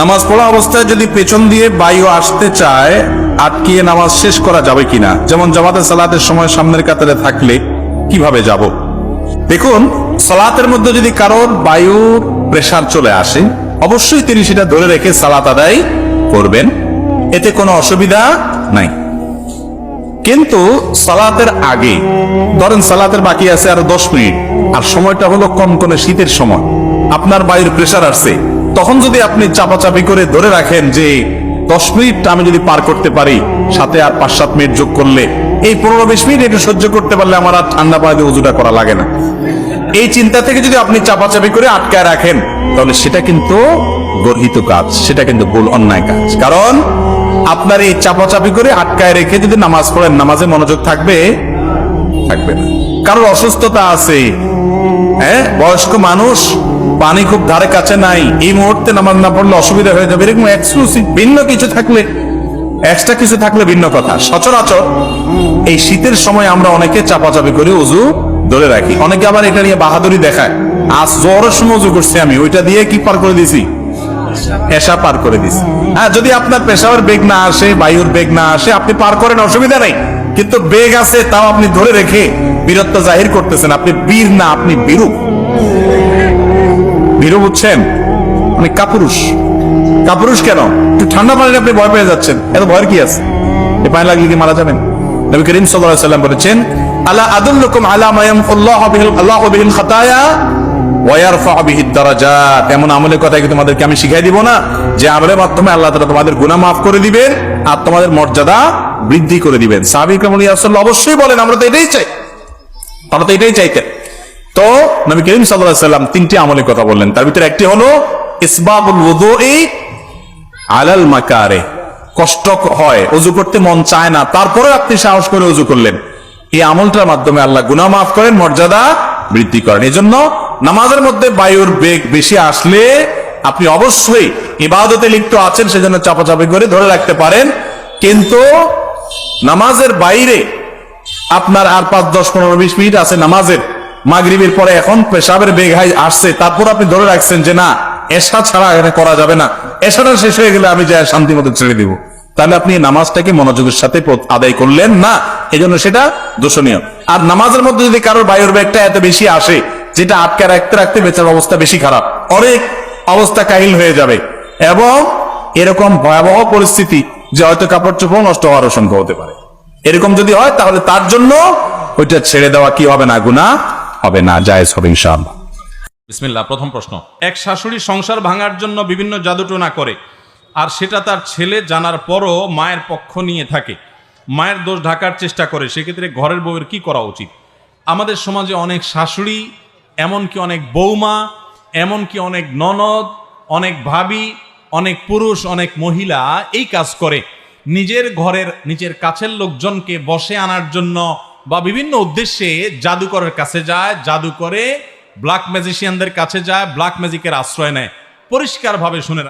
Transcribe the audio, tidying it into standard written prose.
নামাজ পড়া অবস্থায় যদি পেছন দিয়ে বায়ু আসতে চায়, আটকিয়ে নামাজ শেষ করা যাবে কিনা? যেমন জামাতে সালাতের সময় সামনের কাতারে থাকলে কিভাবে যাব? দেখুন, সালাতের মধ্যে যদি কারোর বায়ুর প্রেসার চলে আসে, অবশ্যই তিনি সেটা ধরে রেখে সালাত আদায় করবেন, এতে কোনো অসুবিধা নাই। কিন্তু সালাতের আগে, ধরেন সালাতের বাকি আছে আরো 10 মিনিট, আর সময়টা হলো কনকনে শীতের সময়, আপনার বায়ুর প্রেসার আসছে, তখন যদি আপনি চাপাচাপি করে ধরে রাখেন যে 10 মিনিট আমি যদি পার করতে পারি, সাথে আর 5-7 মিনিট যোগ করলে এই 15-20 মিনিট একটু সহ্য করতে পারলে আমার আর ঠান্ডা পানি দিয়ে উজুটা করা লাগে না, এই চিন্তা থেকে যদি আপনি চাপাচাপি করে আটকায় রাখেন, তাহলে সেটা কিন্তু গর্হিত কাজ, সেটা কিন্তু ভুল, অন্যায় কাজ। কারণ আপনার এই চাপাচাপি করে আটকায় রেখে যদি নামাজ পড়েন, নামাজে মনোযোগ থাকবে থাকবে না। কারোর অসুস্থতা আছে, হ্যাঁ, বয়স্ক মানুষ, পানি খুব ধারে কাছে নাই, এই মুহূর্তে নামাজ না পড়লে অসুবিধা হয়ে যাবে, এরকম এক্সক্লুসিভ ভিন্ন কিছু থাকলে, এক্সট্রা কিছু থাকলে ভিন্ন কথা। সচরাচর এই শীতের সময় আমরা অনেকে চাপাচাপি করে উজু ধরে রাখি, অনেকে আবার এটা নিয়ে বাহাদুরি দেখায়, আজ জ্বরের সময় উজু করছি আমি, ওইটা দিয়ে কি পার করে দিছি, এসা পার করে দিছি। হ্যাঁ, যদি আপনার পেশাবের বেগ না আসে, বায়ুর বেগ না আসে, আপনি পার করেন, অসুবিধা নাই। কিন্তু বেগ আছে, তাও আপনি ধরে রেখে বীরত্ব জাহির করতেছেন, আপনি বীর না, আপনি বীরু। বীরু বুঝছেন, আপনি কাপুরুষ। কাপুরুষ কেন? একটু ঠান্ডা পানিতে আপনি ভয় পেয়ে যাচ্ছেন, এত ভয়ের কি আছে? এ পানি লাগলে কি মারা যাবেন? নবী করিম সাল্লাল্লাহু আলাইহি ওয়াসাল্লাম বলেছেন, আলা আদুল্লুকুম আলা মা ইয়ামহুল্লাহু বিহিল খাতায়া ওয়া ইয়ারফা'ু বিহিদ দারাজাত। এমন আমলের কথা কি তোমাদেরকে আমি শিখাই দিব না, যে আমলের মাধ্যমে আল্লাহ তাআলা তোমাদের গুনাহ মাফ করে দিবেন আর তোমাদের মর্যাদা বৃদ্ধি করে দিবেন। সাহাবী কেরাম ইয়া রাসূলুল্লাহ, অবশ্যই বলেন, আমরা তো এটাই চাই, আমরা তো এটাই চাইতেন। তো নবী করিম সাল্লাল্লাহু আলাইহি ওয়াসাল্লাম 3টি আমলের কথা বললেন, তার ভিতরে একটি হলো ইসবাগুল ওযুই আলাল মাকারে। কষ্ট হয়, ওযু করতে মন চায় না, তারপরে আপনি সাহস করে ওযু করলেন, এই আমলটার মাধ্যমে আল্লাহ গুনাহ মাফ করেন, মর্যাদা বৃদ্ধি করেন। এজন্য নামাজের মধ্যে বায়ুর বেগ বেশি আসলে আপনি অবশ্যই ইবাদতে লিপ্ত আছেন, সেজন্য চাপাচাপি করে ধরে রাখতে পারেন। কিন্তু নামাজের বাইরে আপনার আর 5, 10, 15, 20 মিনিট আছে নামাজের, মাগরিবের পরে এখন পেশাবের বেগ আসছে, তারপর আপনি ধরে রাখছেন যে না, এশা ছাড়া এখানে করা যাবে না, এশাটা শেষ হয়ে গেলে আমি যাই শান্তি মতো ছেড়ে দিব, তাহলে আপনি নামাজটাকে মনোযোগের সাথে আদায় করলেন না, এজন্য সেটা দোষণীয়। আর নামাজের মধ্যে যদি কারোর বায়ুর বেগটা এত বেশি আসে, যেটা আটকে রাখতে রাখতে বেচার অবস্থা বেশি খারাপ, অনেক অবস্থা কাহিল হয়ে যাবে, এবং এরকম ভয়াবহ পরিস্থিতি যে হয়তো কাপড় চোপড় নষ্ট হওয়ার আশঙ্কা হতে পারে। এরকম যদি হয়, তাহলে তার জন্য ওইটা ছেড়ে দেওয়া কি হবে না, গুনাহ হবে না, জায়েজ হবে ইনশাআল্লাহ। বিসমিল্লাহ। প্রথম প্রশ্ন, এক শাশুড়ি সংসার ভাঙার জন্য বিভিন্ন জাদুটোনা করে, আর সেটা তার ছেলে জানার পরও মায়ের পক্ষ নিয়ে থাকে, মায়ের দোষ ঢাকার চেষ্টা করে, সেক্ষেত্রে ঘরের বউয়ের কি করা উচিত? আমাদের সমাজে অনেক শাশুড়ি, এমনকি অনেক বৌমা, এমনকি অনেক ননদ, অনেক ভাবি, অনেক পুরুষ, অনেক মহিলা এই কাজ করে, নিজের ঘরের নিজের কাছের লোকজনকে বশে আনার জন্য বা বিভিন্ন উদ্দেশ্যে জাদুকরের কাছে যায়, জাদু করে, ব্ল্যাক ম্যাজিশিয়ানদের কাছে যায়, ব্ল্যাক ম্যাজিকের আশ্রয় নেয়। পরিষ্কারভাবে শুনে